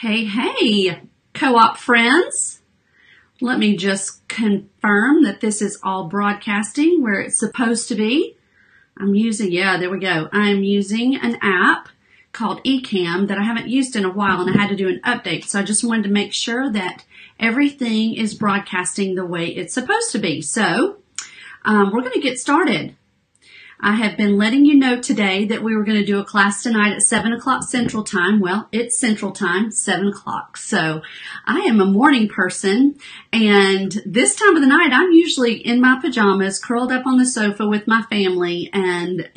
Hey, hey, co-op friends. Let me just confirm that this is all broadcasting where it's supposed to be. There we go. I'm using an app called Ecamm that I haven't used in a while, and I had to do an update. So I just wanted to make sure that everything is broadcasting the way it's supposed to be. So we're going to get started. I have been letting you know today that we were going to do a class tonight at 7 o'clock Central Time. Well, it's Central Time, 7 o'clock. So I am a morning person, and this time of the night, I'm usually in my pajamas, curled up on the sofa with my family and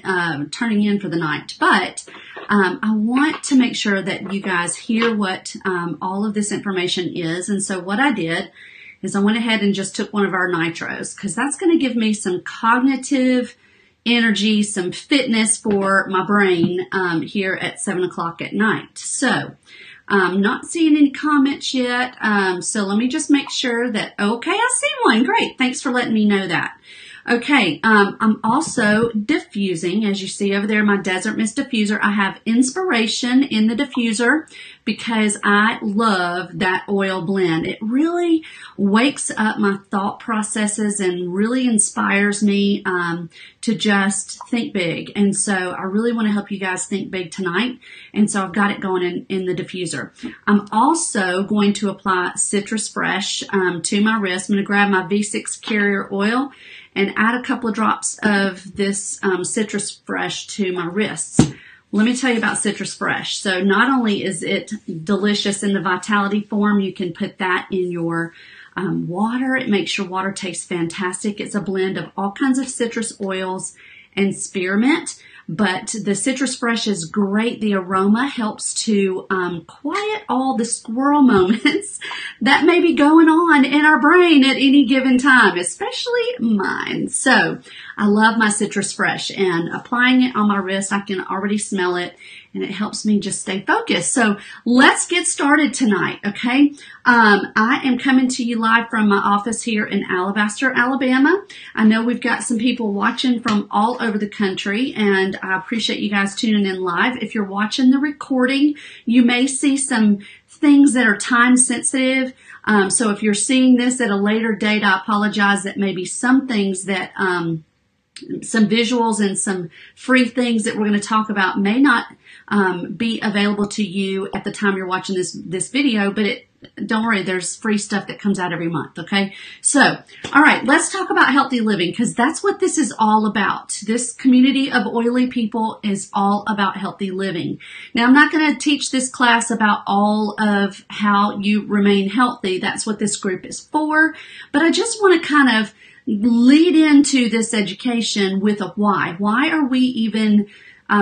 turning in for the night. But I want to make sure that you guys hear what all of this information is. And so what I did is I went ahead and just took one of our nitros, because that's going to give me some cognitive energy, some fitness for my brain here at 7 o'clock at night. So I'm not seeing any comments yet. So let me just make sure that, okay, I see one. Great. Thanks for letting me know that. Okay, I'm also diffusing, as you see over there, my Desert Mist diffuser. I have inspiration in the diffuser because I love that oil blend. It really wakes up my thought processes and really inspires me to just think big. And so I really want to help you guys think big tonight. And so I've got it going in the diffuser. I'm also going to apply Citrus Fresh to my wrist. I'm going to grab my V6 Carrier Oil and add a couple of drops of this Citrus Fresh to my wrists. Let me tell you about Citrus Fresh. So not only is it delicious in the Vitality form, you can put that in your water. It makes your water taste fantastic. It's a blend of all kinds of citrus oils and spearmint. But the Citrus Fresh is great. The aroma helps to quiet all the squirrel moments that may be going on in our brain at any given time, especially mine. So I love my Citrus Fresh, and applying it on my wrist, I can already smell it, and it helps me just stay focused. So let's get started tonight, okay? I am coming to you live from my office here in Alabaster, Alabama. I know we've got some people watching from all over the country, and I appreciate you guys tuning in live. If you're watching the recording, you may see some things that are time sensitive. So if you're seeing this at a later date, I apologize that maybe some things that some visuals and some free things that we're going to talk about may not be available to you at the time you're watching this video, but don't worry, there's free stuff that comes out every month, okay? So, all right, let's talk about healthy living, because that's what this is all about. This community of oily people is all about healthy living. Now, I'm not going to teach this class about all of how you remain healthy. That's what this group is for, but I just want to kind of lead into this education with a why. Why are we even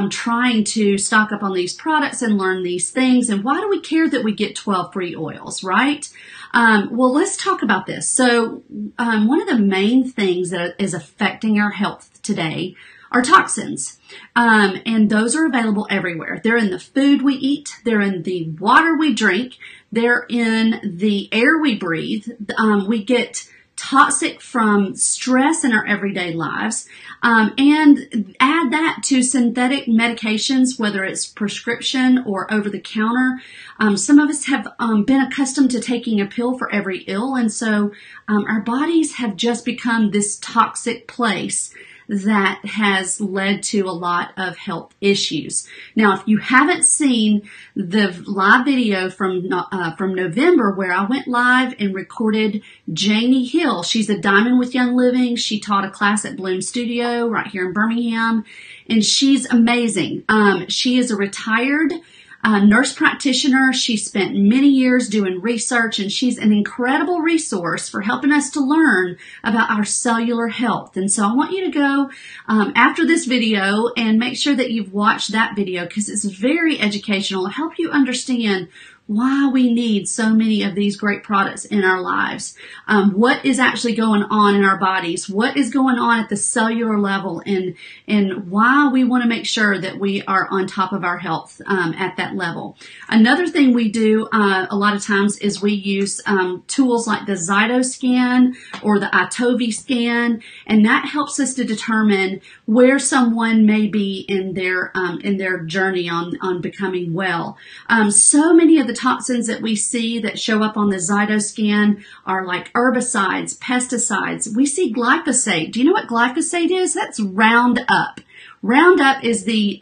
trying to stock up on these products and learn these things? And why do we care that we get 12 free oils, right? Well, let's talk about this. So one of the main things that is affecting our health today are toxins. And those are available everywhere. They're in the food we eat. They're in the water we drink. They're in the air we breathe. We get toxic from stress in our everyday lives, and add that to synthetic medications, whether it's prescription or over the counter. Some of us have been accustomed to taking a pill for every ill, and so our bodies have just become this toxic place that has led to a lot of health issues. Now, if you haven't seen the live video from November, where I went live and recorded Janie Hill, she's a Diamond with Young Living. She taught a class at Bloom Studio right here in Birmingham, and she's amazing. She is a retired nurse practitioner. She spent many years doing research, and she's an incredible resource for helping us to learn about our cellular health. And so I want you to go after this video and make sure that you've watched that video, because it's very educational. It'll help you understand why we need so many of these great products in our lives. What is actually going on in our bodies? What is going on at the cellular level, and why we want to make sure that we are on top of our health at that level. Another thing we do a lot of times is we use tools like the Zytoscan or the Itovi scan, and that helps us to determine where someone may be in their journey on becoming well. So many of the the toxins that we see that show up on the Zytoscan are like herbicides, pesticides. We see glyphosate. Do you know what glyphosate is? That's Roundup. Roundup is the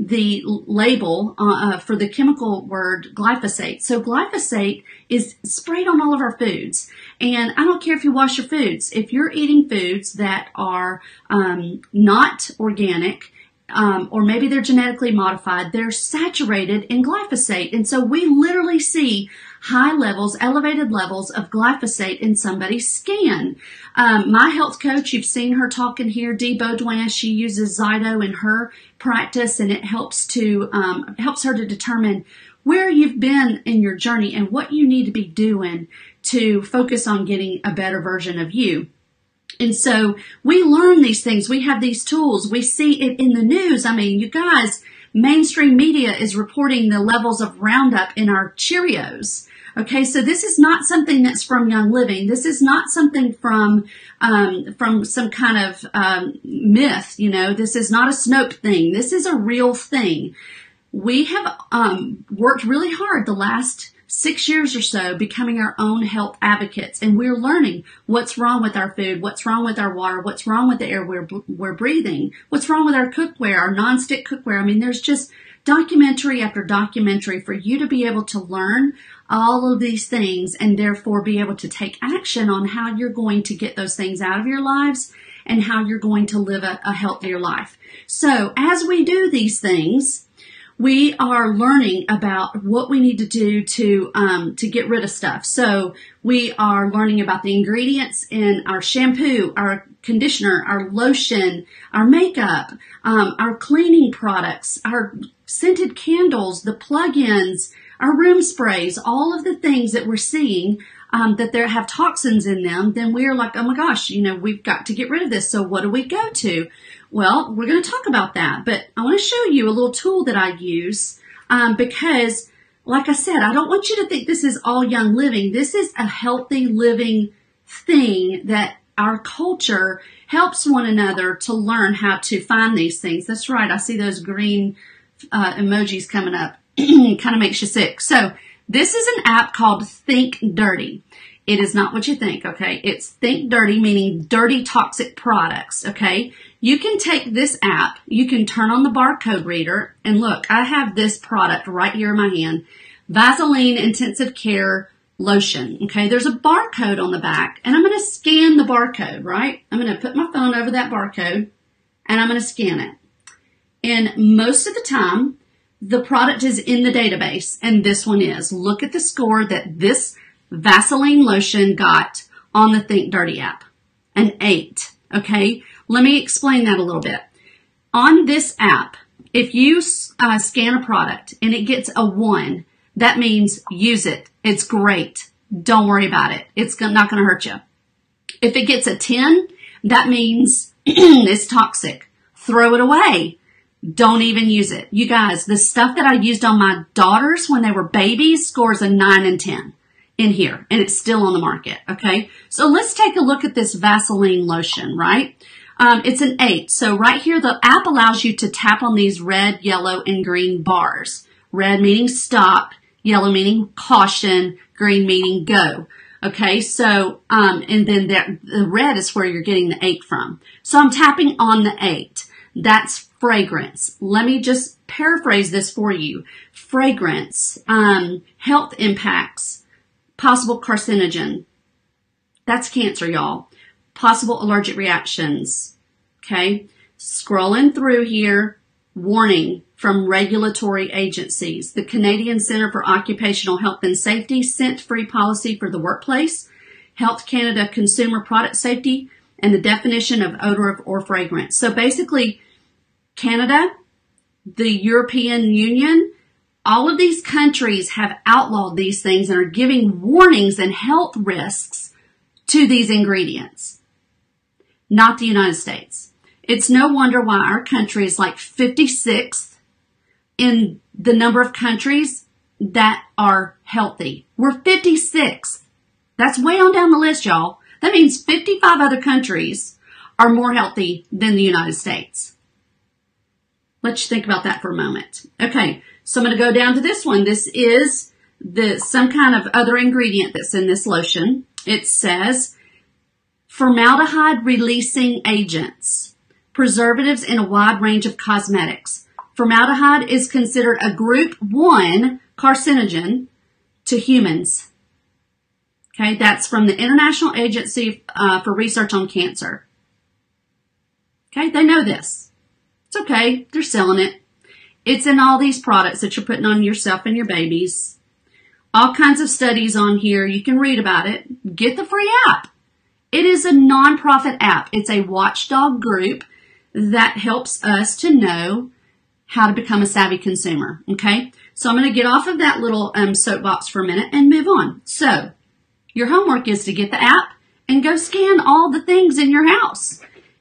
label for the chemical word glyphosate. So glyphosate is sprayed on all of our foods. And I don't care if you wash your foods. If you're eating foods that are not organic, or maybe they're genetically modified, they're saturated in glyphosate. And so we literally see high levels, elevated levels of glyphosate in somebody's skin. My health coach, you've seen her talking here, Dee Baudouin, she uses Zyto in her practice, and it helps her to determine where you've been in your journey and what you need to be doing to focus on getting a better version of you. And so we learn these things. We have these tools. We see it in the news. I mean, you guys, mainstream media is reporting the levels of Roundup in our Cheerios. Okay, so this is not something that's from Young Living. This is not something from some kind of myth. You know, this is not a Snopes thing. This is a real thing. We have worked really hard the last 6 years or so becoming our own health advocates, and we're learning what's wrong with our food, what's wrong with our water, what's wrong with the air we're breathing, what's wrong with our cookware, our nonstick cookware. I mean, there's just documentary after documentary for you to be able to learn all of these things and therefore be able to take action on how you're going to get those things out of your lives and how you're going to live a healthier life. So as we do these things, we are learning about what we need to do to get rid of stuff. So we are learning about the ingredients in our shampoo, our conditioner, our lotion, our makeup, our cleaning products, our scented candles, the plug-ins, our room sprays, all of the things that we're seeing that there have toxins in them. Then we're like, oh my gosh, you know, we've got to get rid of this. So what do we go to? Well, we're going to talk about that, but I want to show you a little tool that I use because, like I said, I don't want you to think this is all Young Living. This is a healthy living thing that our culture helps one another to learn how to find these things. That's right. I see those green emojis coming up. Kind of makes you sick. So this is an app called Think Dirty. It is not what you think, okay? It's Think Dirty, meaning dirty toxic products, okay? You can take this app, you can turn on the barcode reader, and look, I have this product right here in my hand, Vaseline Intensive Care Lotion, okay? There's a barcode on the back, and I'm going to scan the barcode, right? I'm going to put my phone over that barcode, and I'm going to scan it. And most of the time, the product is in the database, and this one is. Look at the score that this Vaseline lotion got on the Think Dirty app, an 8, okay? Let me explain that a little bit. On this app, if you scan a product and it gets a 1, that means use it. It's great. Don't worry about it. It's not going to hurt you. If it gets a 10, that means it's toxic. Throw it away. Don't even use it. You guys, the stuff that I used on my daughters when they were babies scores a 9 and 10 in here, and it's still on the market, okay? So let's take a look at this Vaseline lotion, right? It's an 8. So right here, the app allows you to tap on these red, yellow, and green bars. Red meaning stop, yellow meaning caution, green meaning go. Okay, so, and then the red is where you're getting the 8 from. So I'm tapping on the 8. That's fragrance. Let me just paraphrase this for you. Fragrance, health impacts, possible carcinogen. That's cancer, y'all. Possible allergic reactions. Okay. Scrolling through here. Warning from regulatory agencies. The Canadian Centre for Occupational Health and Safety, scent-free policy for the workplace, Health Canada Consumer Product Safety, and the definition of odor or fragrance. So basically, Canada, the European Union, all of these countries have outlawed these things and are giving warnings and health risks to these ingredients. Not the United States. It's no wonder why our country is like 56th in the number of countries that are healthy. We're 56th. That's way on down the list, y'all. That means 55 other countries are more healthy than the United States. Let's think about that for a moment. Okay, so I'm going to go down to this one. This is some kind of other ingredient that's in this lotion. It says formaldehyde releasing agents, preservatives in a wide range of cosmetics. Formaldehyde is considered a group 1 carcinogen to humans. Okay, that's from the International Agency for Research on Cancer. Okay, they know this. It's okay, they're selling it. It's in all these products that you're putting on yourself and your babies. All kinds of studies on here. You can read about it. Get the free app. It is a nonprofit app. It's a watchdog group that helps us to know how to become a savvy consumer. Okay, so I'm going to get off of that little soapbox for a minute and move on. So your homework is to get the app and go scan all the things in your house.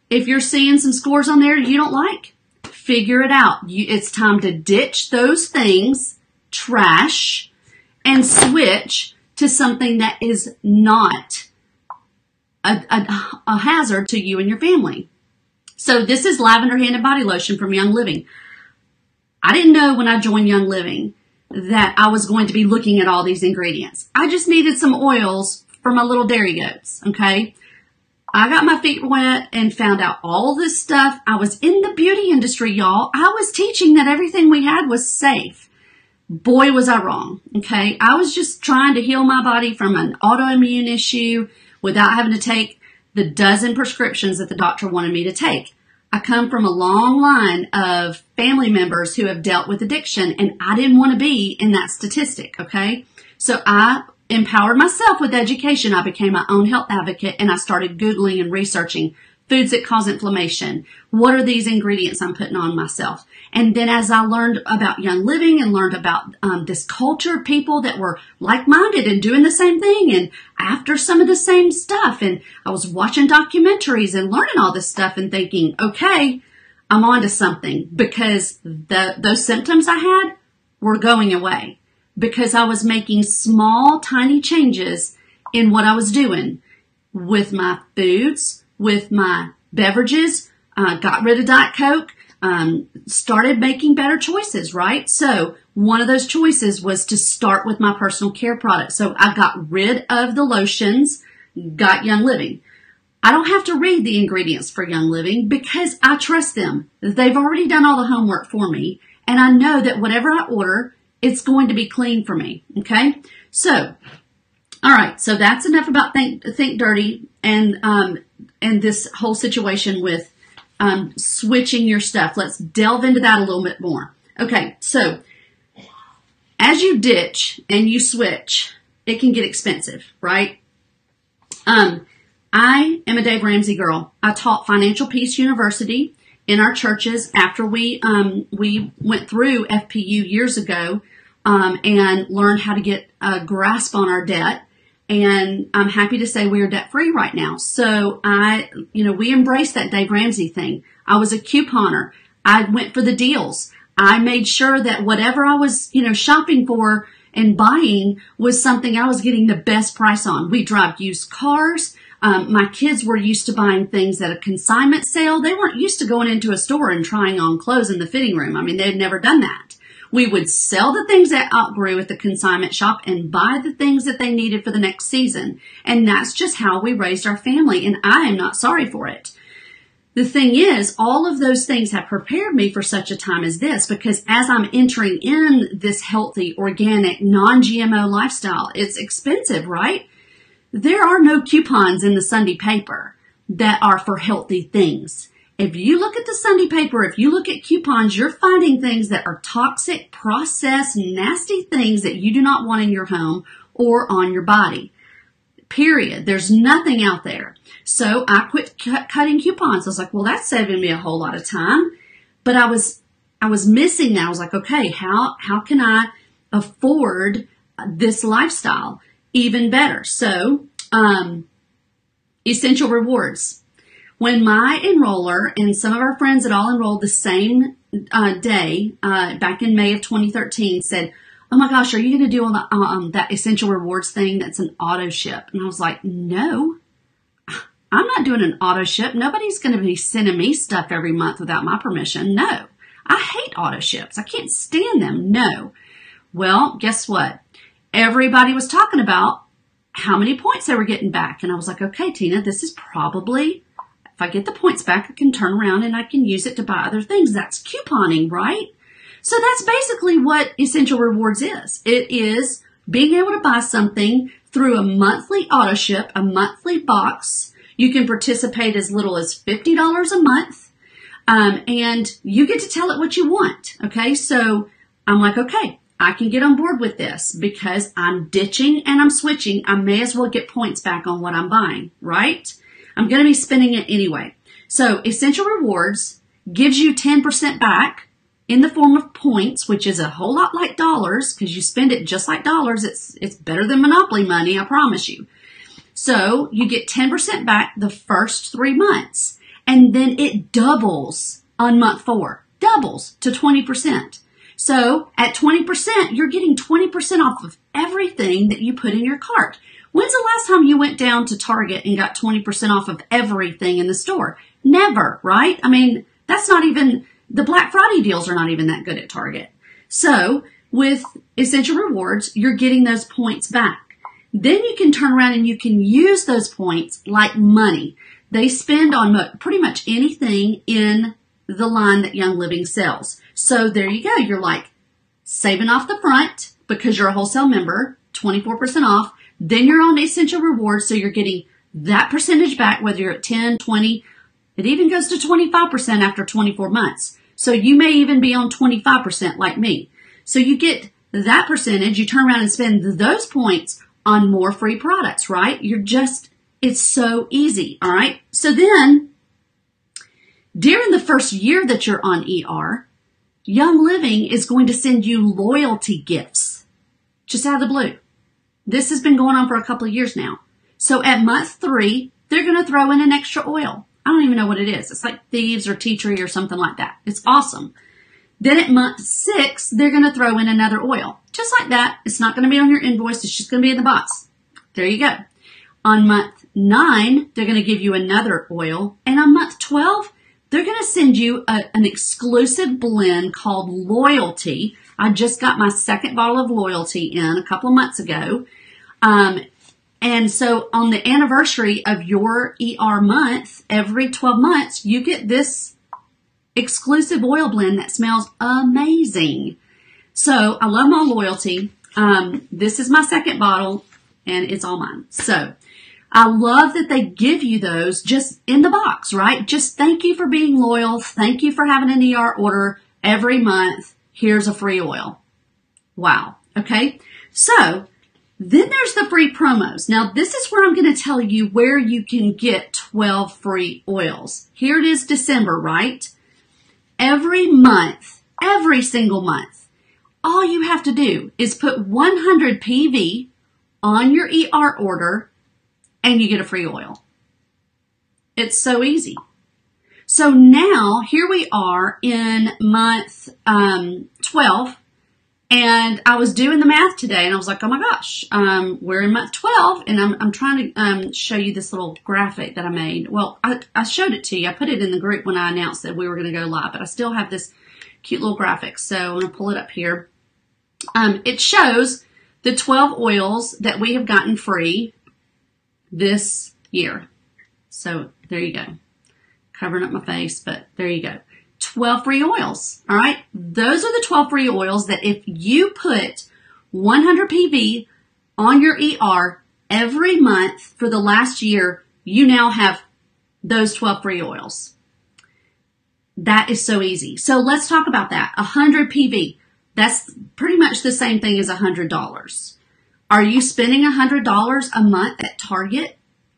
If you're seeing some scores on there you don't like, figure it out. It's time to ditch those things, trash, and switch to something that is not a hazard to you and your family. So this is Lavender Hand and Body Lotion from Young Living. I didn't know when I joined Young Living that I was going to be looking at all these ingredients. I just needed some oils for my little dairy goats, okay? I got my feet wet and found out all this stuff. I was in the beauty industry, y'all. I was teaching that everything we had was safe. Boy, was I wrong, okay? I was just trying to heal my body from an autoimmune issue without having to take the dozen prescriptions that the doctor wanted me to take. I come from a long line of family members who have dealt with addiction, and I didn't want to be in that statistic, okay? So I empowered myself with education. I became my own health advocate, and I started Googling and researching foods that cause inflammation. What are these ingredients I'm putting on myself? And then as I learned about Young Living and learned about this culture of people that were like-minded and doing the same thing and after some of the same stuff, and I was watching documentaries and learning all this stuff and thinking, okay, I'm onto something, because those symptoms I had were going away because I was making small, tiny changes in what I was doing with my foods, with my beverages, got rid of Diet Coke, started making better choices, right? So one of those choices was to start with my personal care products. So I got rid of the lotions, got Young Living. I don't have to read the ingredients for Young Living because I trust them. They've already done all the homework for me, and I know that whatever I order, it's going to be clean for me, okay? So, all right, so that's enough about Think Dirty and this whole situation with switching your stuff. Let's delve into that a little bit more. Okay, so as you ditch and you switch, it can get expensive, right? I am a Dave Ramsey girl. I taught Financial Peace University in our churches after we went through FPU years ago and learned how to get a grasp on our debt. And I'm happy to say we are debt free right now. So we embraced that Dave Ramsey thing. I was a couponer. I went for the deals. I made sure that whatever I was, shopping for and buying was something I was getting the best price on. We drive used cars. My kids were used to buying things at a consignment sale. They weren't used to going into a store and trying on clothes in the fitting room. I mean, they'd never done that. We would sell the things that outgrew at the consignment shop and buy the things that they needed for the next season. And that's just how we raised our family, and I am not sorry for it. The thing is, all of those things have prepared me for such a time as this, because as I'm entering in this healthy, organic, non-GMO lifestyle, it's expensive, right? There are no coupons in the Sunday paper that are for healthy things. If you look at the Sunday paper, if you look at coupons, you're finding things that are toxic, processed, nasty things that you do not want in your home or on your body. Period. There's nothing out there. So I quit cutting coupons. I was like, well, that's saving me a whole lot of time. But I was missing that. I was like, okay, how can I afford this lifestyle even better? So, Essential Rewards. When my enroller and some of our friends that all enrolled the same day, back in May of 2013, said, oh my gosh, are you going to do that Essential Rewards thing that's an auto ship? And I was like, no, I'm not doing an auto ship. Nobody's going to be sending me stuff every month without my permission. No, I hate auto ships. I can't stand them. No. Well, guess what? everybody was talking about how many points they were getting back. And I was like, okay, Tina, this is probably, if I get the points back, I can turn around and I can use it to buy other things. That's couponing, right? So that's basically what Essential Rewards is. It is being able to buy something through a monthly auto ship, a monthly box. You can participate as little as $50 a month. And you get to tell it what you want. Okay. So I'm like, okay, I can get on board with this because I'm ditching and I'm switching. I may as well get points back on what I'm buying, right? I'm going to be spending it anyway. So Essential Rewards gives you 10% back in the form of points, which is a whole lot like dollars because you spend it just like dollars. It's better than Monopoly money, I promise you. So you get 10% back the first 3 months, and then it doubles on month 4, doubles to 20%. So at 20%, you're getting 20% off of everything that you put in your cart. When's the last time you went down to Target and got 20% off of everything in the store? Never, right? I mean, that's not even, the Black Friday deals are not even that good at Target. So with Essential Rewards, you're getting those points back. Then you can turn around and you can use those points like money. They spend on pretty much anything in the line that Young Living sells. So there you go. You're like saving off the front because you're a wholesale member, 24% off. Then you're on Essential Rewards. So you're getting that percentage back, whether you're at 10, 20, it even goes to 25% after 24 months. So you may even be on 25% like me. So you get that percentage. You turn around and spend those points on more free products, right? It's so easy. All right. So then during the first year that you're on ER, Young Living is going to send you loyalty gifts just out of the blue. This has been going on for a couple of years now. So at month 3, they're going to throw in an extra oil. I don't even know what it is. It's like Thieves or Tea Tree or something like that. It's awesome. Then at month 6, they're going to throw in another oil. Just like that. It's not going to be on your invoice. It's just going to be in the box. There you go. On month 9, they're going to give you another oil. And on month 12, they're going to send you an exclusive blend called Loyalty. I just got my second bottle of Loyalty in a couple of months ago. And so on the anniversary of your ER month, every 12 months, you get this exclusive oil blend that smells amazing. So I love my Loyalty. This is my second bottle and it's all mine. So I love that they give you those just in the box, right? Just thank you for being loyal. Thank you for having an ER order every month. Here's a free oil. Wow. Okay. So then there's the free promos. Now this is where I'm going to tell you where you can get 12 free oils. Here it is, December, right? Every month, every single month, all you have to do is put 100 PV on your ER order and you get a free oil. It's so easy. So now here we are in month 12, and I was doing the math today and I was like, oh my gosh, we're in month 12 and I'm trying to show you this little graphic that I made. Well, I showed it to you. I put it in the group when I announced that we were going to go live, but I still have this cute little graphic. So I'm going to pull it up here. It shows the 12 oils that we have gotten free this year. So there you go. Covering up my face, but there you go. 12 free oils. All right. Those are the 12 free oils that if you put 100 PV on your ER every month for the last year, you now have those 12 free oils. That is so easy. So let's talk about that. 100 PV. That's pretty much the same thing as $100. Are you spending $100 a month at Target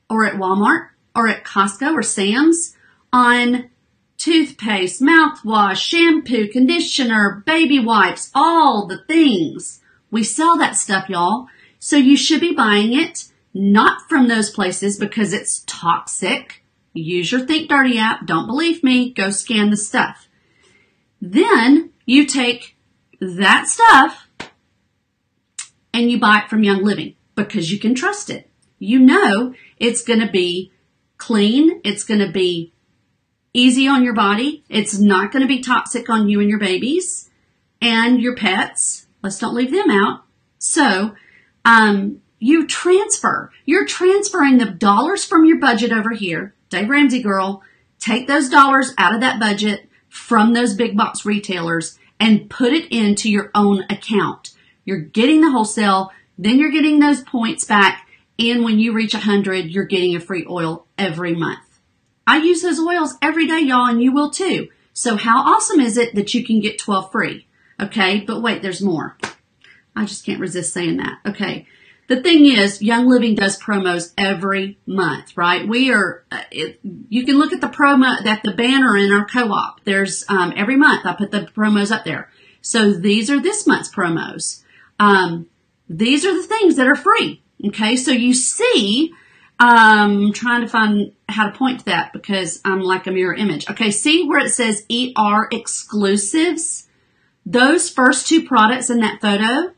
or at Walmart or at Costco or Sam's on toothpaste, mouthwash, shampoo, conditioner, baby wipes, all the things? We sell that stuff, y'all. So you should be buying it not from those places because it's toxic. Use your Think Dirty app. Don't believe me. Go scan the stuff. Then you take that stuff and you buy it from Young Living because you can trust it. You know it's going to be clean. It's going to be easy on your body. It's not going to be toxic on you and your babies and your pets. Let's don't leave them out. So you transfer. You're transferring the dollars from your budget over here. Dave Ramsey girl, take those dollars out of that budget from those big box retailers and put it into your own account. You're getting the wholesale, then you're getting those points back, and when you reach 100, you're getting a free oil every month. I use those oils every day, y'all, and you will too. So how awesome is it that you can get 12 free? Okay, but wait, there's more. I just can't resist saying that. Okay. The thing is, Young Living does promos every month, right? You can look at the promo, at the banner in our co-op. There's, every month I put the promos up there. So these are this month's promos. These are the things that are free. Okay. So you see, I'm trying to find how to point to that because I'm like a mirror image. Okay. See where it says ER exclusives? Those first two products in that photo,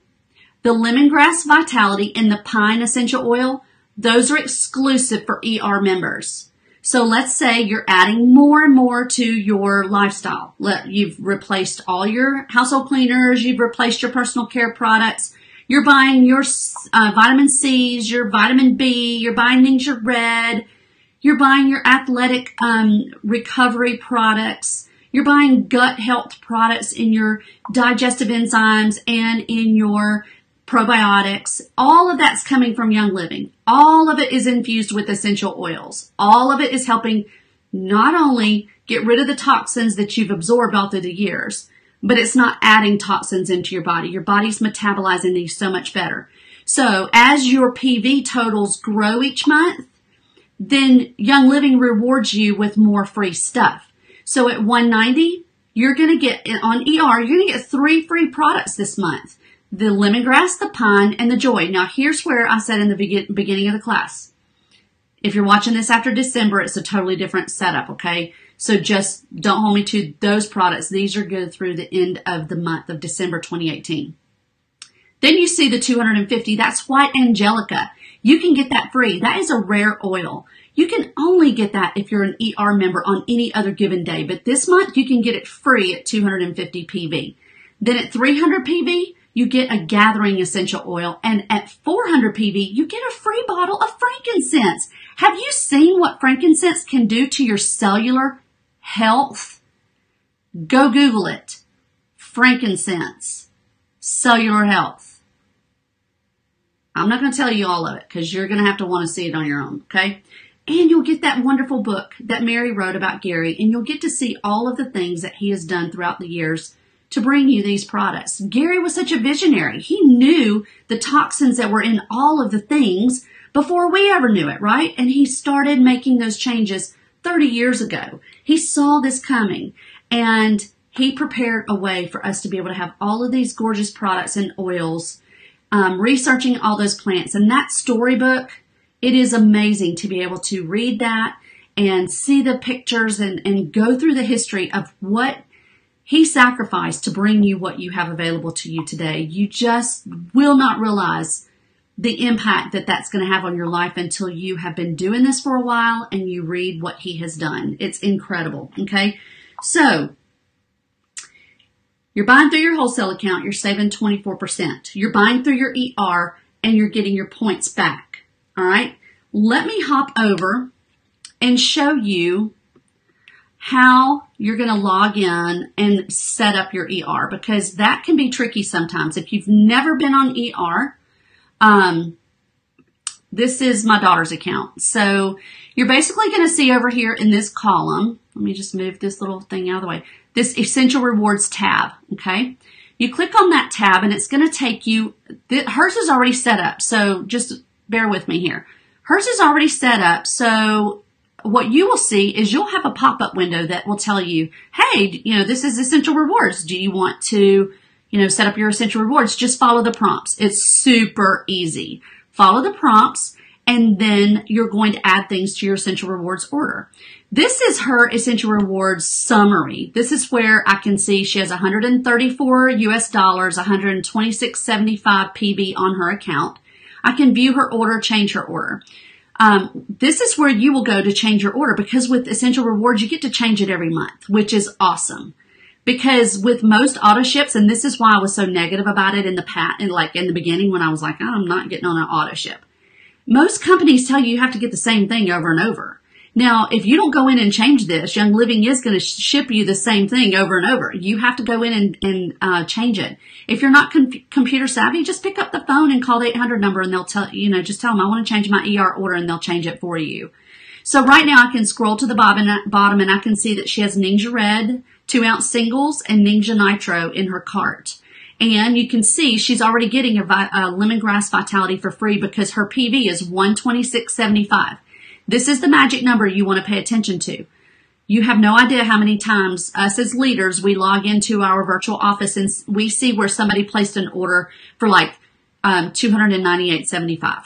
the Lemongrass Vitality and the Pine Essential Oil, those are exclusive for ER members. So let's say you're adding more and more to your lifestyle. You've replaced all your household cleaners. You've replaced your personal care products. You're buying your vitamin C's, your vitamin B. You're buying Ninja Red. You're buying your athletic recovery products. You're buying gut health products in your digestive enzymes and in your probiotics. All of that's coming from Young Living. All of it is infused with essential oils. All of it is helping not only get rid of the toxins that you've absorbed all through the years, but it's not adding toxins into your body. Your body's metabolizing these so much better. So as your PV totals grow each month, then Young Living rewards you with more free stuff. So at $190, you're going to get, on ER, you're going to get 3 free products this month. The Lemongrass, the Pine, and the Joy. Now, here's where I said in the beginning of the class, if you're watching this after December, it's a totally different setup, okay? So just don't hold me to those products. These are good through the end of the month of December 2018. Then you see the 250. That's White Angelica. You can get that free. That is a rare oil. You can only get that if you're an ER member on any other given day. But this month, you can get it free at 250 PV. Then at 300 PV, you get a gathering essential oil. And at 400 PV, you get a free bottle of frankincense. Have you seen what frankincense can do to your cellular health? Go Google it. Frankincense. Cellular health. I'm not going to tell you all of it because you're going to have to want to see it on your own, okay? And you'll get that wonderful book that Mary wrote about Gary, and you'll get to see all of the things that he has done throughout the years to bring you these products. Gary was such a visionary. He knew the toxins that were in all of the things before we ever knew it, right? And he started making those changes 30 years ago. He saw this coming, and he prepared a way for us to be able to have all of these gorgeous products and oils, researching all those plants. And that storybook, it is amazing to be able to read that and see the pictures and go through the history of what he sacrificed to bring you what you have available to you today. You just will not realize the impact that that's going to have on your life until you have been doing this for a while and you read what he has done. It's incredible. Okay. So you're buying through your wholesale account. You're saving 24%. You're buying through your ER and you're getting your points back. All right. Let me hop over and show you how you're going to log in and set up your ER, because that can be tricky sometimes. If you've never been on ER, this is my daughter's account. So you're basically going to see over here in this column, let me just move this little thing out of the way, this Essential Rewards tab, okay? You click on that tab and it's going to take you, hers is already set up, so just bear with me here. Hers is already set up, so what you will see is you'll have a pop-up window that will tell you, hey, this is Essential Rewards. Do you want to, set up your Essential Rewards? Just follow the prompts. It's super easy. Follow the prompts, and then you're going to add things to your Essential Rewards order. This is her Essential Rewards summary. This is where I can see she has $134 US, 126.75 PV on her account. I can view her order, change her order. This is where you will go to change your order, because with Essential Rewards, you get to change it every month, which is awesome. Because with most auto ships, and this is why I was so negative about it in the beginning when I was like, oh, I'm not getting on an auto ship. Most companies tell you have to get the same thing over and over. Now, if you don't go in and change this, Young Living is going to ship you the same thing over and over. You have to go in and change it. If you're not computer savvy, just pick up the phone and call the 800 number, and they'll just tell them, I want to change my ER order, and they'll change it for you. So right now I can scroll to the bottom and I can see that she has Ningxia Red 2-ounce singles and Ningxia Nitro in her cart. And you can see she's already getting a Lemongrass Vitality for free because her PV is 126.75. This is the magic number you want to pay attention to. You have no idea how many times us as leaders, we log into our virtual office and we see where somebody placed an order for like $298.75.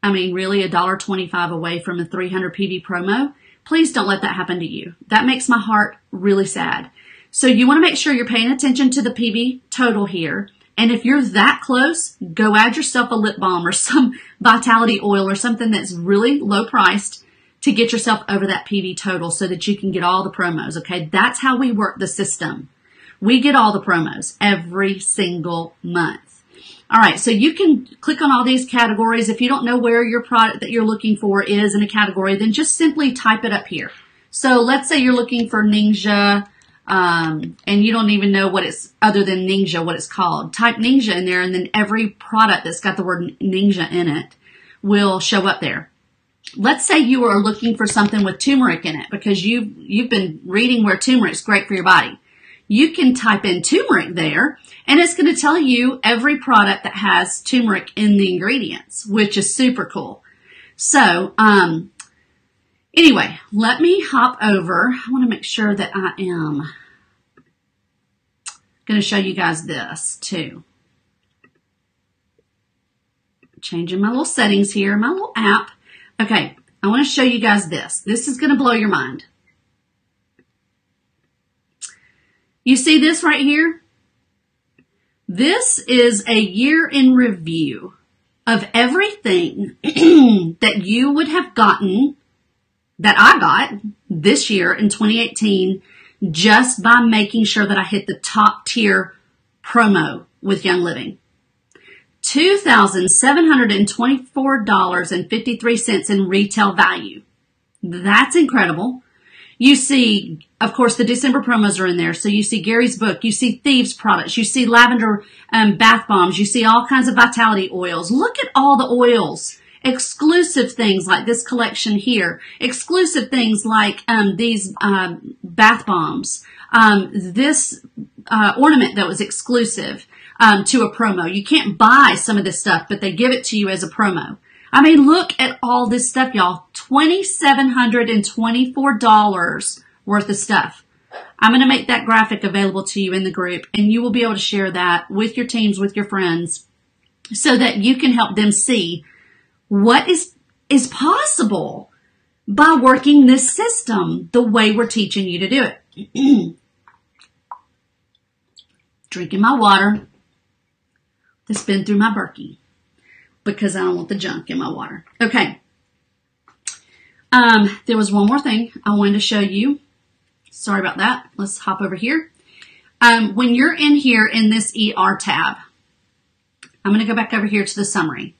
I mean, really $1.25 away from a 300 PV promo. Please don't let that happen to you. That makes my heart really sad. So you want to make sure you're paying attention to the PV total here. And if you're that close, go add yourself a lip balm or some Vitality oil or something that's really low priced to get yourself over that PV total so that you can get all the promos. Okay. That's how we work the system. We get all the promos every single month. All right. So you can click on all these categories. If you don't know where your product that you're looking for is in a category, then just simply type it up here. So let's say you're looking for Ningxia, and you don't even know what it's, other than Ningxia, what it's called. Type Ningxia in there, and then every product that's got the word Ningxia in it will show up there. Let's say you are looking for something with turmeric in it because you've been reading where turmeric's great for your body. You can type in turmeric there, and it's going to tell you every product that has turmeric in the ingredients, which is super cool. So, anyway, let me hop over. I want to make sure that I am going to show you guys this too. Changing my little settings here, my little app. Okay, I want to show you guys this. This is going to blow your mind. You see this right here? This is a year in review of everything that you would have gotten, that I got this year in 2018, just by making sure that I hit the top tier promo with Young Living. $2,724.53 in retail value. That's incredible. You see, of course, the December promos are in there. So you see Gary's book, you see Thieves products, you see lavender bath bombs, you see all kinds of Vitality oils. Look at all the oils. Exclusive things like this collection here. Exclusive things like these bath bombs. This ornament that was exclusive to a promo. You can't buy some of this stuff, but they give it to you as a promo. I mean, look at all this stuff, y'all. $2,724 worth of stuff. I'm going to make that graphic available to you in the group, and you will be able to share that with your teams, with your friends, so that you can help them see what is possible by working this system the way we're teaching you to do it. Drinking my water that's been through my Berkey because I don't want the junk in my water. Okay. There was one more thing I wanted to show you. Sorry about that. Let's hop over here. When you're in here in this ER tab, I'm going to go back over here to the summary.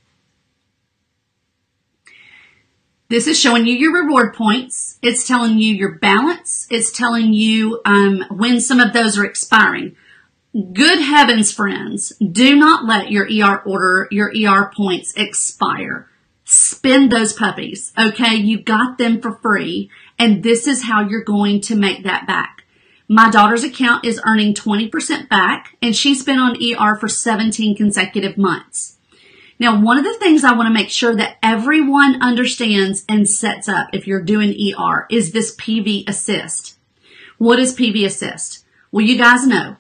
This is showing you your reward points. It's telling you your balance. It's telling you when some of those are expiring. Good heavens, friends, do not let your ER points expire. Spend those puppies, okay? You got them for free, and this is how you're going to make that back. My daughter's account is earning 20% back, and she's been on ER for 17 consecutive months. Now, one of the things I want to make sure that everyone understands and sets up if you're doing ER is this PV Assist. What is PV Assist? Well, you guys know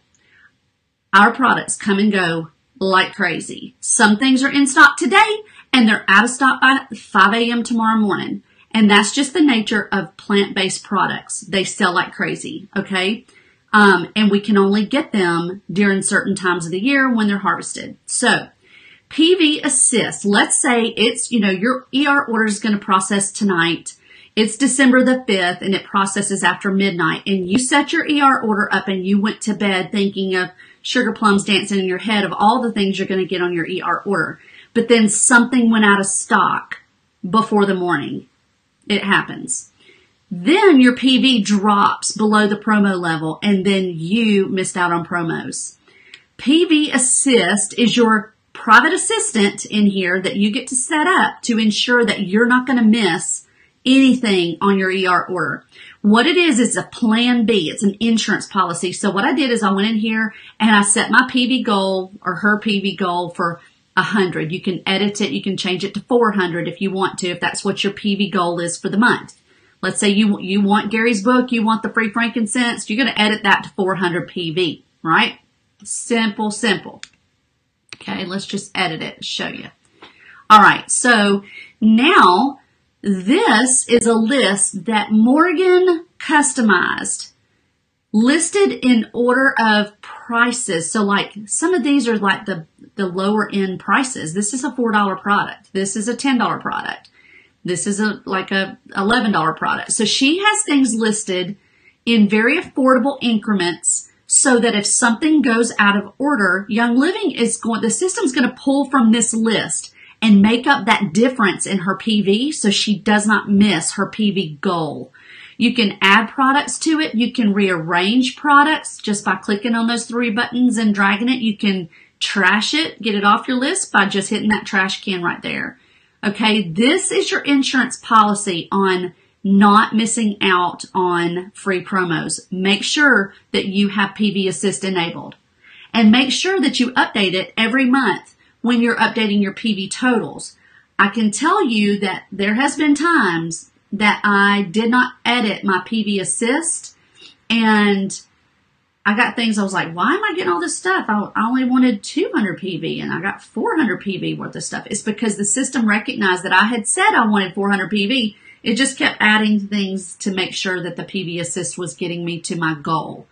our products come and go like crazy. Some things are in stock today, and they're out of stock by 5 a.m. tomorrow morning. And that's just the nature of plant-based products. They sell like crazy, okay? And we can only get them during certain times of the year when they're harvested. So, PV Assist, let's say it's, your ER order is going to process tonight. it's December the 5th and it processes after midnight, and you set your ER order up and you went to bed thinking of sugar plums dancing in your head of all the things you're going to get on your ER order. But then something went out of stock before the morning. It happens. Then your PV drops below the promo level, and then you missed out on promos. PV Assist is your private assistant in here that you get to set up to ensure that you're not going to miss anything on your ER order. What it is a plan B. It's an insurance policy. So what I did is I went in here and I set my PV goal or her PV goal for 100. You can edit it. You can change it to 400 if you want to, if that's what your PV goal is for the month. Let's say you want Gary's book, you want the free frankincense, you're going to edit that to 400 PV, right? Simple, simple. Okay, let's just edit it and show you. All right, so now this is a list that Morgan customized, listed in order of prices. So like some of these are like the lower end prices. This is a $4 product. This is a $10 product. This is like a $11 product. So she has things listed in very affordable increments so that if something goes out of order, Young Living the system's going to pull from this list and make up that difference in her PV so she does not miss her PV goal. You can add products to it. You can rearrange products just by clicking on those 3 buttons and dragging it. You can trash it, get it off your list by just hitting that trash can right there. Okay, this is your insurance policy on not missing out on free promos. Make sure that you have PV Assist enabled. And make sure that you update it every month when you're updating your PV totals. I can tell you that there has been times that I did not edit my PV Assist, and I got things I was like, why am I getting all this stuff? I only wanted 200 PV and I got 400 PV worth of stuff. It's because the system recognized that I had said I wanted 400 PV. It just kept adding things to make sure that the PV Assist was getting me to my goal.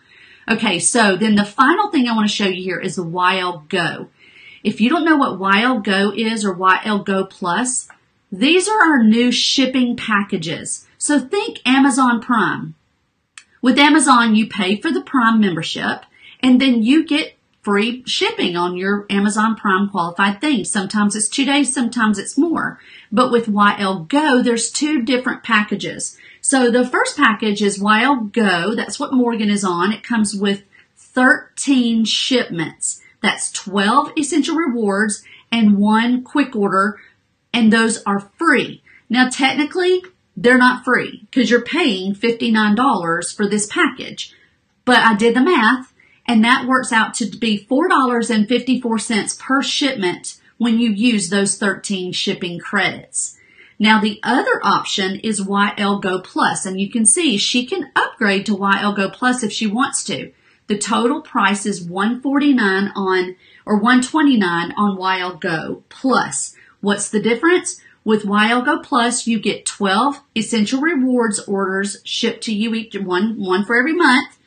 Okay, so then the final thing I want to show you here is the YL Go. If you don't know what YL Go is or YL Go Plus, these are our new shipping packages. So think Amazon Prime. With Amazon, you pay for the Prime membership, and then you get free shipping on your Amazon Prime qualified things. Sometimes it's 2 days, sometimes it's more. But with YL Go, there's 2 different packages. So the first package is YL Go. That's what Morgan is on. It comes with 13 shipments. That's 12 essential rewards and 1 quick order, and those are free. Now, technically, they're not free because you're paying $59 for this package. But I did the math, and that works out to be $4.54 per shipment when you use those 13 shipping credits. Now, the other option is YL Go Plus, and you can see she can upgrade to YL Go Plus if she wants to. The total price is $149 on or $129 on YL Go Plus. What's the difference? With YL Go Plus, you get 12 essential rewards orders shipped to you, each one for every month,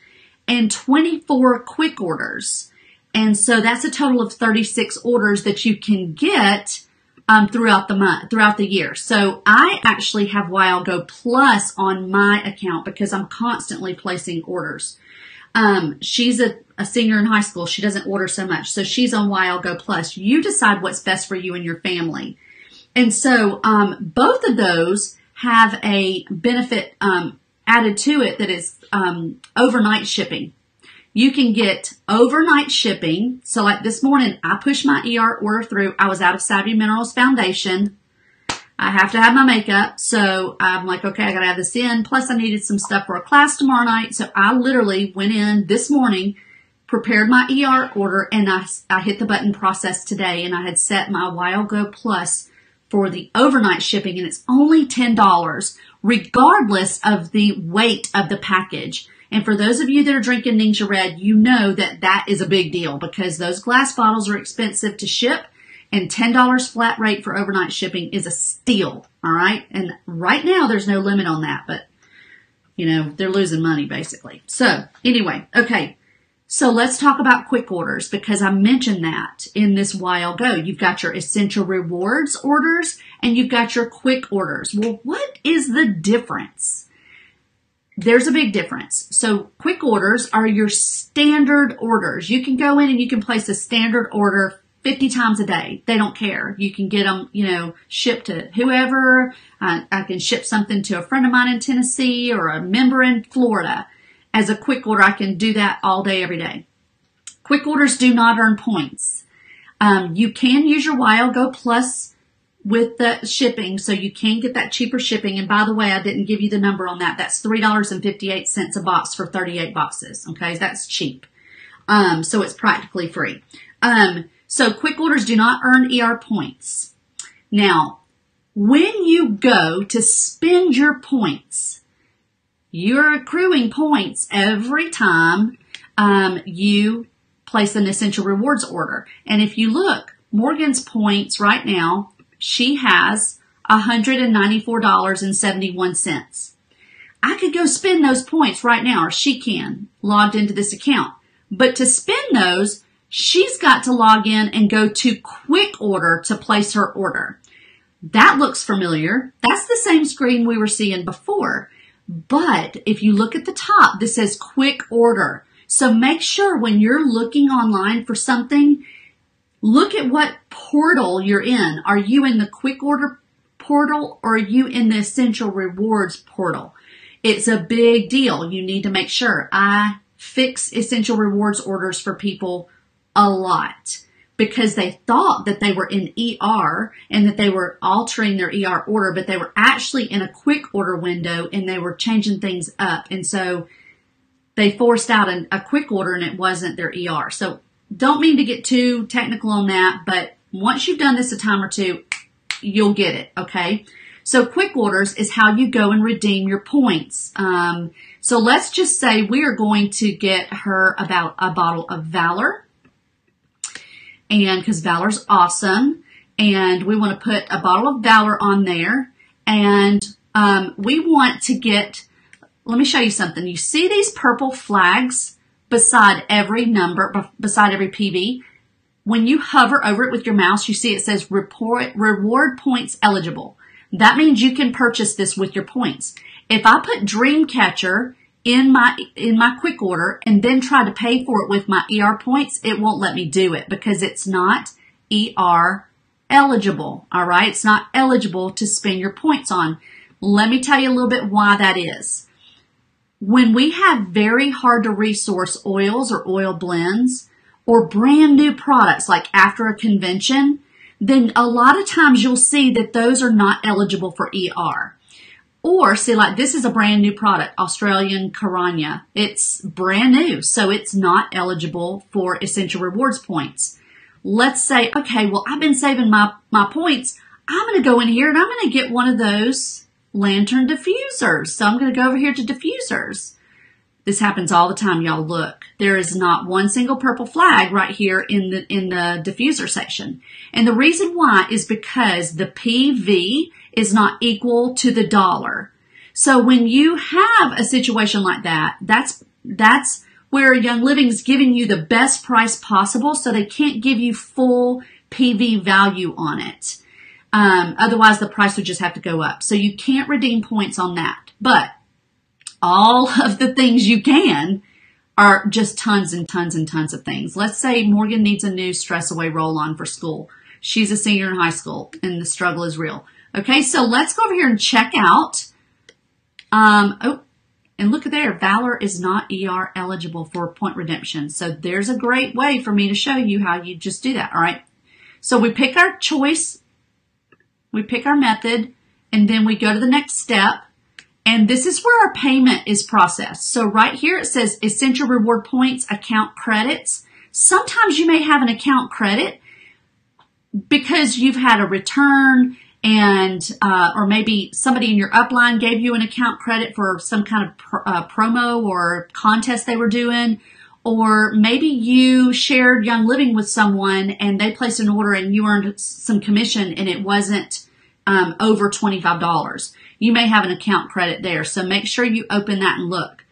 and 24 quick orders. And so that's a total of 36 orders that you can get throughout the year. So I actually have YL Go Plus on my account because I'm constantly placing orders. She's a senior in high school. She doesn't order so much. So she's on YL Go Plus. You decide what's best for you and your family. And so both of those have a benefit added to it that is overnight shipping. You can get overnight shipping. So like this morning, I pushed my ER order through. I was out of Savvy Minerals Foundation. I have to have my makeup. So I'm like, okay, I got to have this in. Plus I needed some stuff for a class tomorrow night. So I literally went in this morning, prepared my ER order, and I hit the button process today. And I had set my YL Go Plus for the overnight shipping, and it's only $10 regardless of the weight of the package. And for those of you that are drinking Ninja Red, you know that that is a big deal because those glass bottles are expensive to ship, and $10 flat rate for overnight shipping is a steal. All right. And right now there's no limit on that, but you know, they're losing money basically. So anyway, okay. So let's talk about quick orders because I mentioned that in this while ago. You've got your essential rewards orders and you've got your quick orders. Well, what is the difference? There's a big difference. So quick orders are your standard orders. You can go in and you can place a standard order 50 times a day. They don't care. You can get them, shipped to whoever. I can ship something to a friend of mine in Tennessee or a member in Florida. As a quick order, I can do that all day, every day. Quick orders do not earn points. You can use your YOGO Plus with the shipping, so you can get that cheaper shipping. And by the way, I didn't give you the number on that. That's $3.58 a box for 38 boxes. Okay, that's cheap. So it's practically free. So quick orders do not earn ER points. Now, when you go to spend your points, you're accruing points every time you place an essential rewards order. And if you look, Morgan's points right now, she has $194.71. I could go spend those points right now, or she can, logged into this account. But to spend those, she's got to log in and go to Quick Order to place her order. That looks familiar. That's the same screen we were seeing before. But if you look at the top, this says Quick Order. So make sure when you're looking online for something, look at what portal you're in. Are you in the Quick Order portal or are you in the Essential Rewards portal? It's a big deal. You need to make sure. I fix Essential Rewards orders for people a lot because they thought that they were in ER and that they were altering their ER order, but they were actually in a quick order window and they were changing things up. And so they forced out a quick order and it wasn't their ER. So don't mean to get too technical on that, but once you've done this a time or two, you'll get it. Okay. So quick orders is how you go and redeem your points. So let's just say we are going to get her about a bottle of Valor. And because Valor's awesome, and we want to put a bottle of Valor on there, and we want to get, let me show you something. You see these purple flags beside every number, beside every PV? When you hover over it with your mouse, you see it says reward points eligible. That means you can purchase this with your points. If I put Dreamcatcher in my quick order and then try to pay for it with my ER points, it won't let me do it because it's not ER eligible. All right. It's not eligible to spend your points on. Let me tell you a little bit why that is. When we have very hard to resource oils or oil blends or brand new products like after a convention, then a lot of times you'll see that those are not eligible for ER. Or see, like this is a brand new product, Australian Caranya. It's brand new, so it's not eligible for Essential Rewards points. Let's say, okay, well, I've been saving my points. I'm going to go in here and I'm going to get one of those lantern diffusers. So I'm going to go over here to diffusers. This happens all the time, y'all. Look, there is not one single purple flag right here in the diffuser section. And the reason why is because the PV is not equal to the dollar. So when you have a situation like that, that's where Young Living is giving you the best price possible, so they can't give you full PV value on it. Otherwise, the price would just have to go up. So you can't redeem points on that. But all of the things you can are just tons and tons and tons of things. Let's say Morgan needs a new Stress Away roll-on for school. She's a senior in high school, and the struggle is real. Okay, so let's go over here and check out. And look at there, Valor is not ER eligible for point redemption. So there's a great way for me to show you how you just do that. All right. So we pick our choice, we pick our method, and then we go to the next step. And this is where our payment is processed. So right here it says Essential Reward Points Account Credits. Sometimes you may have an account credit because you've had a return and or maybe somebody in your upline gave you an account credit for some kind of promo or contest they were doing, or maybe you shared Young Living with someone and they placed an order and you earned some commission and it wasn't over $25. You may have an account credit there, so make sure you open that and look.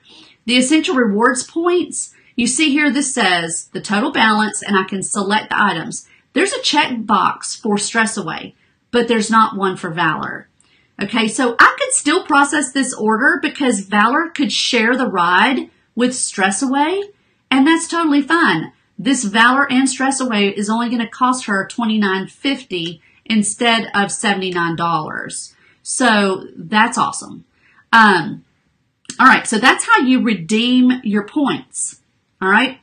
The Essential Rewards points, You see here, this says the total balance, and I can select the items. There's a check box for Stress Away, but there's not one for Valor. Okay, so I could still process this order because Valor could share the ride with Stress Away, and that's totally fine. This Valor and Stress Away is only going to cost her $29.50 instead of $79. So that's awesome. All right, so that's how you redeem your points. All right.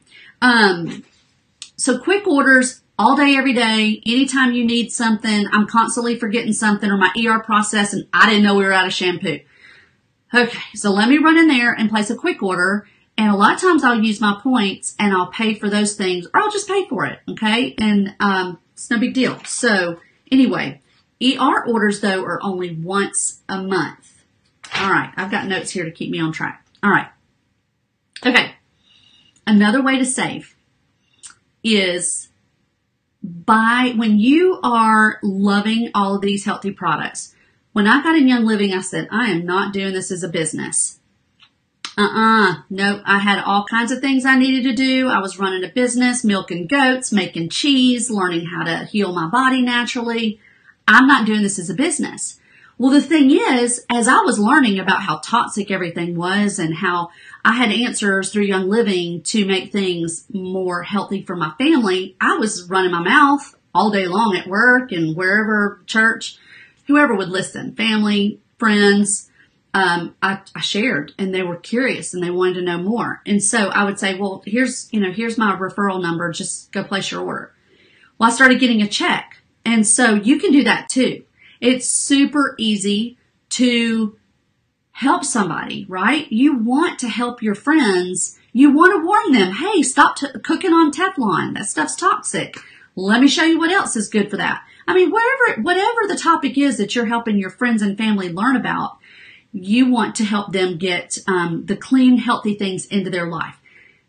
So quick orders all day, every day, anytime you need something. I'm constantly forgetting something, or my ER process, and I didn't know we were out of shampoo. Okay, so let me run in there and place a quick order. And a lot of times I'll use my points and I'll pay for those things, or I'll just pay for it. Okay. And, it's no big deal. So anyway, ER orders though are only once a month. All right. I've got notes here to keep me on track. All right. Okay. Another way to save is when you are loving all of these healthy products. When I got in Young Living, I said, I am not doing this as a business. No, I had all kinds of things I needed to do. I was running a business, milking goats, making cheese, learning how to heal my body naturally. I'm not doing this as a business. Well, the thing is, as I was learning about how toxic everything was and how I had answers through Young Living to make things more healthy for my family, I was running my mouth all day long at work and wherever, church, whoever would listen, family, friends. I shared, and they were curious and they wanted to know more. And so I would say, well, here's my referral number. Just go place your order. Well, I started getting a check. And so you can do that too. It's super easy to help somebody, right? You want to help your friends. You want to warn them, hey, stop cooking on Teflon. That stuff's toxic. Let me show you what else is good for that. I mean, whatever the topic is that you're helping your friends and family learn about, you want to help them get the clean, healthy things into their life.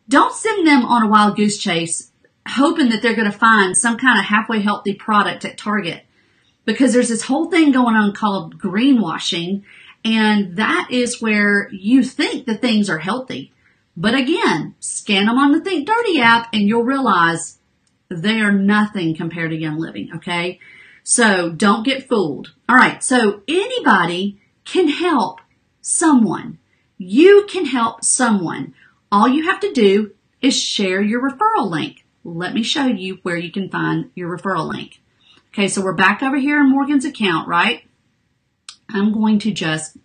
Don't send them on a wild goose chase hoping that they're going to find some kind of halfway healthy product at Target, because there's this whole thing going on called greenwashing, and that is where you think the things are healthy. But again, scan them on the Think Dirty app and you'll realize they are nothing compared to Young Living, okay? So don't get fooled. All right, so anybody can help someone. You can help someone. All you have to do is share your referral link. Let me show you where you can find your referral link. Okay, so we're back over here in Morgan's account, right? I'm going to just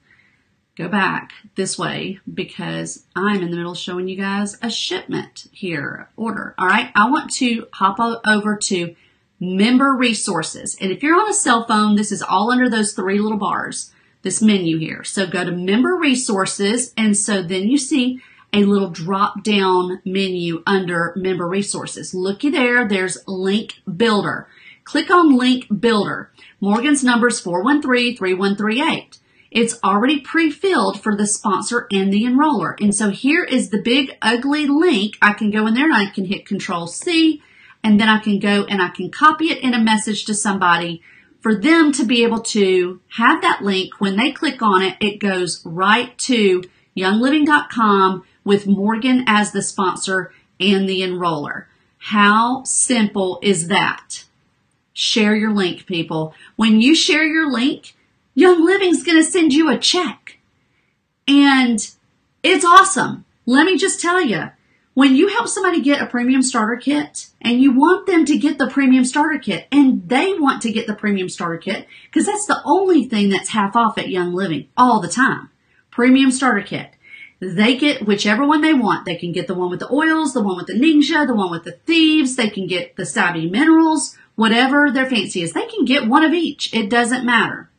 go back this way because I'm in the middle of showing you guys a shipment here, order. All right, I want to hop over to Member Resources. And if you're on a cell phone, this is all under those three little bars, this menu here. So go to Member Resources, and so then you see a little drop down menu under Member Resources. Looky there, there's Link Builder. Click on Link Builder. Morgan's number is 413-3138. It's already pre-filled for the sponsor and the enroller. And so here is the big ugly link. I can go in there and I can hit Control-C, and then I can go and I can copy it in a message to somebody for them to be able to have that link. When they click on it, it goes right to youngliving.com with Morgan as the sponsor and the enroller. How simple is that? Share your link, people. When you share your link, Young Living's going to send you a check. And it's awesome. Let me just tell you, when you help somebody get a premium starter kit and you want them to get the premium starter kit and they want to get the premium starter kit, because that's the only thing that's half off at Young Living all the time. Premium starter kit. They get whichever one they want. They can get the one with the oils, the one with the Ningxia, the one with the thieves. They can get the Savvy Minerals, whatever their fancy is. They can get one of each. It doesn't matter.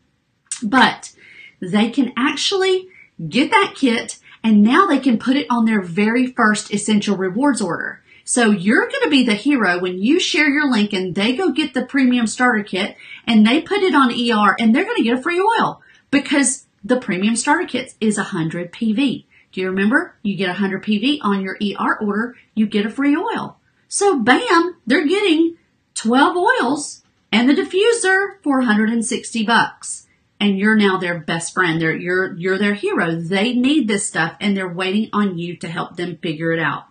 But they can actually get that kit, and now they can put it on their very first Essential Rewards order. So you're going to be the hero when you share your link and they go get the premium starter kit and they put it on ER, and they're going to get a free oil because the premium starter kit is 100 PV. Do you remember? You get 100 PV on your ER order, you get a free oil. So bam, they're getting 12 oils and the diffuser for $160. And you're now their best friend. You're their hero. They need this stuff and they're waiting on you to help them figure it out.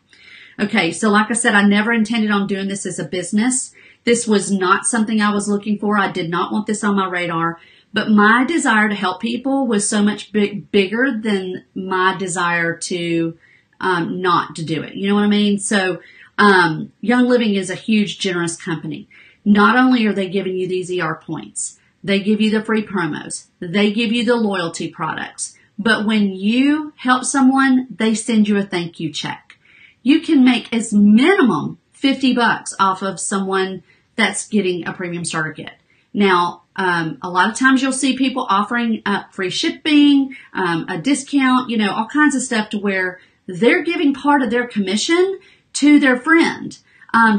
Okay, so like I said, I never intended on doing this as a business. This was not something I was looking for. I did not want this on my radar. But my desire to help people was so much bigger than my desire to not to do it. You know what I mean? So Young Living is a huge, generous company. Not only are they giving you these ER points, they give you the free promos, they give you the loyalty products. But when you help someone, they send you a thank you check. You can make as minimum $50 off of someone that's getting a premium starter kit. Now, a lot of times you'll see people offering free shipping, a discount, you know, all kinds of stuff to where they're giving part of their commission to their friend,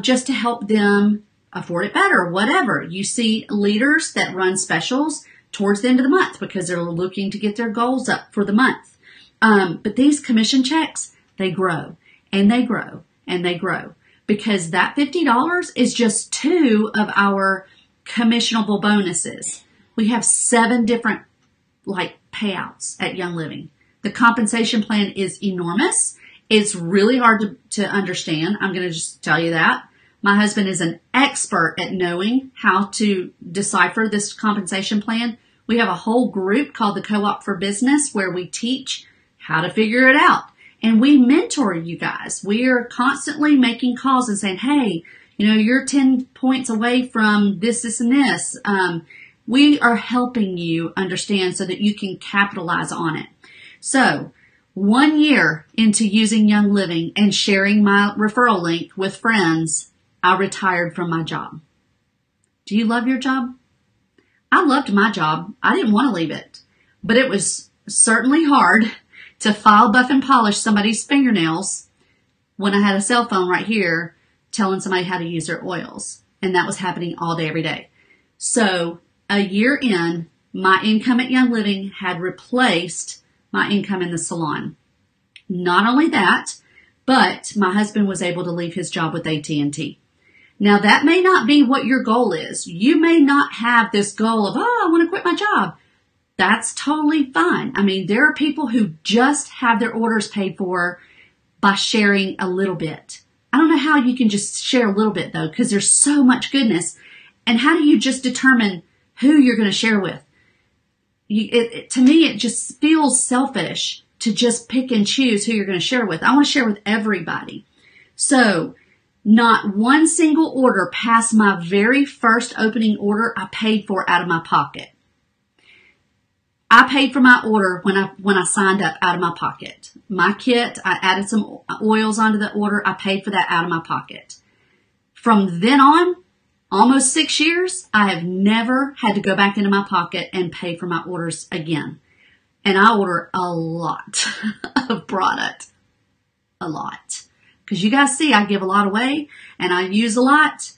just to help them afford it better, whatever. You see leaders that run specials towards the end of the month because they're looking to get their goals up for the month. But these commission checks, they grow and they grow and they grow because that $50 is just 2 of our commissionable bonuses. We have 7 different payouts at Young Living. The compensation plan is enormous. It's really hard to understand. I'm going to just tell you that. My husband is an expert at knowing how to decipher this compensation plan. We have a whole group called the Co-op for Business where we teach how to figure it out. And we mentor you guys. We are constantly making calls and saying, hey, you know, you're 10 points away from this, this, and this. We are helping you understand so that you can capitalize on it. So 1 year into using Young Living and sharing my referral link with friends, I retired from my job. Do you love your job? I loved my job. I didn't want to leave it, but it was certainly hard to file, buff, and polish somebody's fingernails when I had a cell phone right here telling somebody how to use their oils. And that was happening all day, every day. So a year in, my income at Young Living had replaced my income in the salon. Not only that, but my husband was able to leave his job with AT&T. Now that may not be what your goal is. You may not have this goal of, I want to quit my job. That's totally fine. I mean, there are people who just have their orders paid for by sharing a little bit. I don't know how you can just share a little bit though, because there's so much goodness. And how do you just determine who you're going to share with? To me, it just feels selfish to just pick and choose who you're going to share with. I want to share with everybody. So not one single order past my very first opening order I paid for out of my pocket. I paid for my order when I signed up out of my pocket. My kit, I added some oils onto the order. I paid for that out of my pocket. From then on, almost 6 years, I have never had to go back into my pocket and pay for my orders again. And I order a lot of product. A lot. Because you guys see, I give a lot away and I use a lot.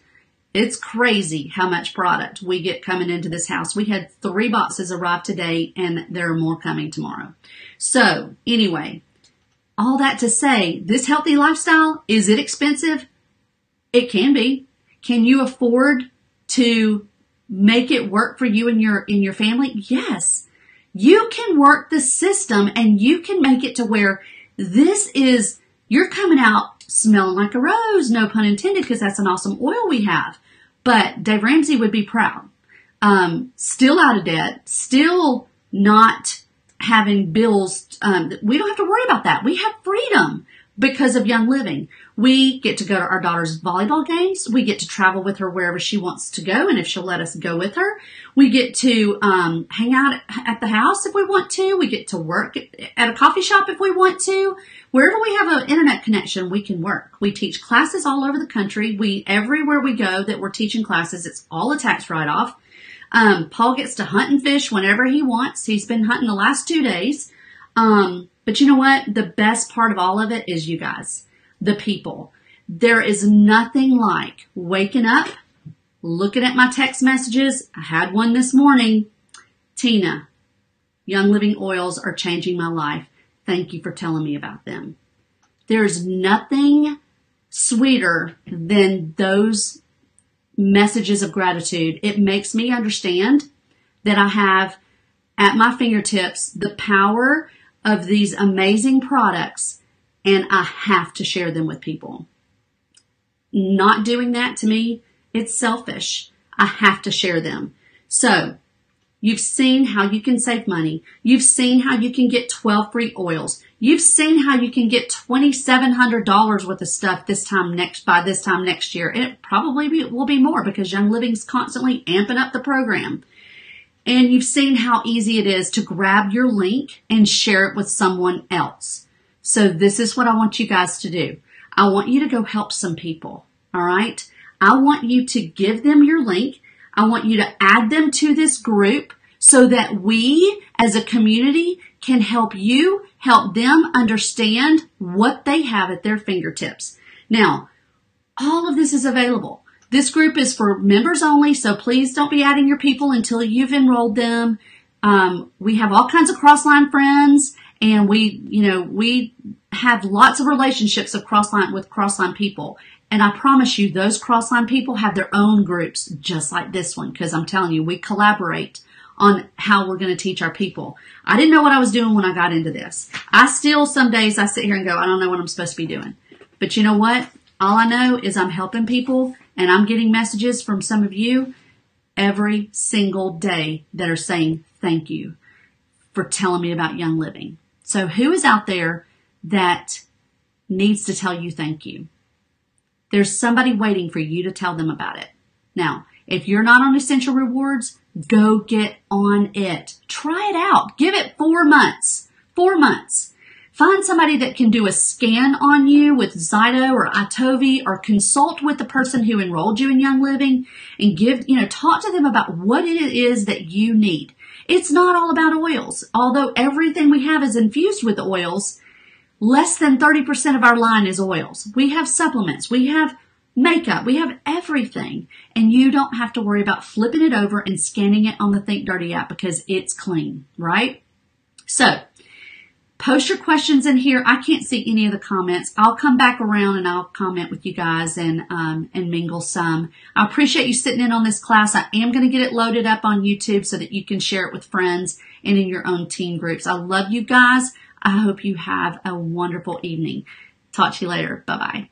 It's crazy how much product we get coming into this house. We had 3 boxes arrive today and there are more coming tomorrow. So anyway, all that to say, this healthy lifestyle, is it expensive? It can be. Can you afford to make it work for you and your family? Yes. You can work the system and you can make it to where you're coming out smelling like a rose, no pun intended, because that's an awesome oil we have. But Dave Ramsey would be proud. Still out of debt, still not having bills. We don't have to worry about that. We have freedom because of Young Living. We get to go to our daughter's volleyball games. We get to travel with her wherever she wants to go, and if she'll let us go with her. We get to hang out at the house if we want to. We get to work at a coffee shop if we want to. Wherever we have an internet connection, we can work. We teach classes all over the country. Everywhere we go that we're teaching classes, it's all a tax write-off. Paul gets to hunt and fish whenever he wants. He's been hunting the last 2 days. But you know what? The best part of all of it is you guys, the people. There is nothing like waking up, looking at my text messages. I had one this morning. Tina, Young Living oils are changing my life. Thank you for telling me about them. There's nothing sweeter than those messages of gratitude. It makes me understand that I have at my fingertips the power of these amazing products and I have to share them with people. Not doing that, to me, it's selfish. I have to share them. So you've seen how you can save money. You've seen how you can get 12 free oils. You've seen how you can get $2,700 worth of stuff by this time next year. And it probably will be more because Young Living's constantly amping up the program. And you've seen how easy it is to grab your link and share it with someone else. So this is what I want you guys to do. I want you to go help some people. All right. I want you to give them your link. I want you to add them to this group so that we as a community can help you help them understand what they have at their fingertips. Now, all of this is available. This group is for members only, so please don't be adding your people until you've enrolled them. We have all kinds of Crossline friends, and we have lots of relationships with Crossline people. And I promise you, those Crossline people have their own groups just like this one, because I'm telling you, we collaborate on how we're going to teach our people. I didn't know what I was doing when I got into this. Some days I sit here and go, I don't know what I'm supposed to be doing. But you know what? All I know is I'm helping people, and I'm getting messages from some of you every single day that are saying thank you for telling me about Young Living. So who is out there that needs to tell you thank you? There's somebody waiting for you to tell them about it. Now, if you're not on Essential Rewards, go get on it. Try it out. Give it 4 months. 4 months. Find somebody that can do a scan on you with Zyto or Itovi, or consult with the person who enrolled you in Young Living and talk to them about what it is that you need. It's not all about oils. Although everything we have is infused with oils, less than 30% of our line is oils. We have supplements. We have makeup. We have everything. And you don't have to worry about flipping it over and scanning it on the Think Dirty app because it's clean, right? So post your questions in here. I can't see any of the comments. I'll come back around and I'll comment with you guys and mingle some. I appreciate you sitting in on this class. I am going to get it loaded up on YouTube so that you can share it with friends and in your own teen groups. I love you guys. I hope you have a wonderful evening. Talk to you later. Bye-bye.